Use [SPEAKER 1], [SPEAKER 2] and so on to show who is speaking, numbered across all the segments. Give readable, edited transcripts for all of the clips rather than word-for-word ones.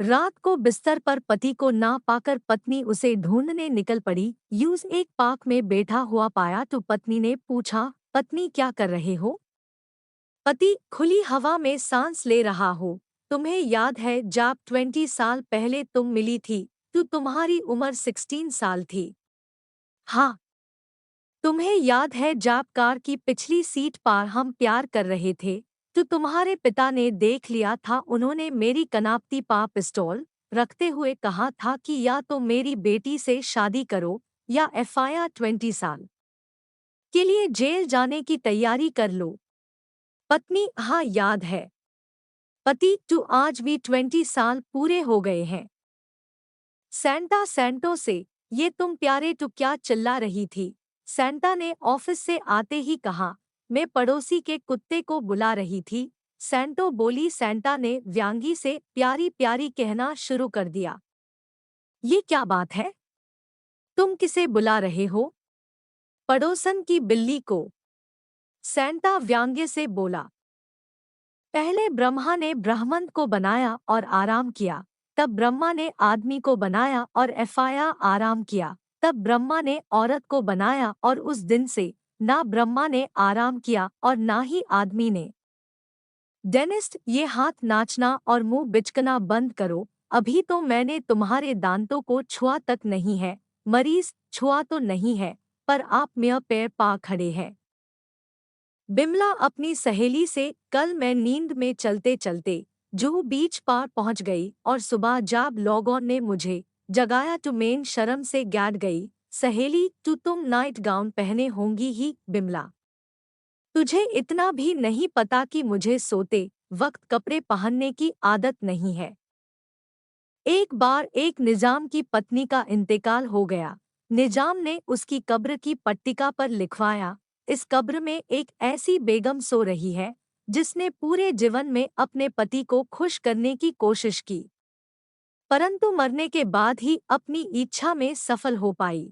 [SPEAKER 1] रात को बिस्तर पर पति को ना पाकर पत्नी उसे ढूंढने निकल पड़ी। यूज एक पार्क में बैठा हुआ पाया तो पत्नी ने पूछा, पत्नी क्या कर रहे हो? पति, खुली हवा में सांस ले रहा हो। तुम्हें याद है जब 20 साल पहले तुम मिली थी तो तुम्हारी उम्र 16 साल थी। हाँ। तुम्हें याद है जब कार की पिछली सीट पर हम प्यार कर रहे थे तो तुम्हारे पिता ने देख लिया था। उन्होंने मेरी कनापती पा पिस्तौल रखते हुए कहा था कि या तो मेरी बेटी से शादी करो या FIR 20 साल के लिए जेल जाने की तैयारी कर लो। पत्नी, हाँ याद है। पति, तू आज भी 20 साल पूरे हो गए हैं। सैंटा सैंटो से, ये तुम प्यारे तू क्या चिल्ला रही थी? सैंटा ने ऑफिस से आते ही कहा। मैं पड़ोसी के कुत्ते को बुला रही थी, सैंटो बोली। सैंटा ने व्यांगी से प्यारी प्यारी कहना शुरू कर दिया। ये क्या बात है? तुम किसे बुला रहे हो? पड़ोसन की बिल्ली को, सैंटा व्यंग्य से बोला। पहले ब्रह्मा ने ब्रह्मंड को बनाया और आराम किया, तब ब्रह्मा ने आदमी को बनाया और FIR आराम किया, तब ब्रह्मा ने औरत को बनाया और उस दिन से ना ब्रह्मा ने आराम किया और ना ही आदमी ने। डेनिस्ट, ये हाथ नाचना और मुंह बिचकना बंद करो। अभी तो मैंने तुम्हारे दांतों को छुआ तक नहीं है। मरीज, छुआ तो नहीं है, पर आप मेरा पैर पा खड़े हैं। बिमला अपनी सहेली से, कल मैं नींद में चलते चलते जूहू बीच पार पहुंच गई और सुबह जब लोगों ने मुझे जगाया तो मैं शर्म से गैर गई। सहेली, तुम नाइट गाउन पहने होंगी ही। बिमला, तुझे इतना भी नहीं पता कि मुझे सोते वक्त कपड़े पहनने की आदत नहीं है। एक बार एक निजाम की पत्नी का इंतकाल हो गया। निजाम ने उसकी कब्र की पट्टिका पर लिखवाया, इस कब्र में एक ऐसी बेगम सो रही है जिसने पूरे जीवन में अपने पति को खुश करने की कोशिश की, परंतु मरने के बाद ही अपनी इच्छा में सफल हो पाई।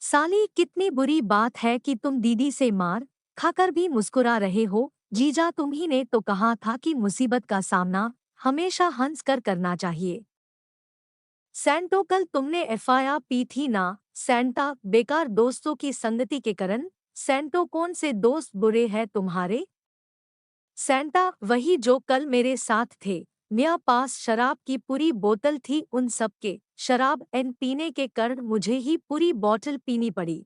[SPEAKER 1] साली, कितनी बुरी बात है कि तुम दीदी से मार खाकर भी मुस्कुरा रहे हो। जीजा, तुम्ही ने तो कहा था कि मुसीबत का सामना हमेशा हंस कर करना चाहिए। सैंटो, कल तुमने FIR पी थी ना? सैंटा, बेकार दोस्तों की संगति के कारण। सैंटो, कौन से दोस्त बुरे हैं तुम्हारे? सैंटा, वही जो कल मेरे साथ थे। मेरे पास शराब की पूरी बोतल थी, उन सब के शराब एन पीने के कारण मुझे ही पूरी बोतल पीनी पड़ी।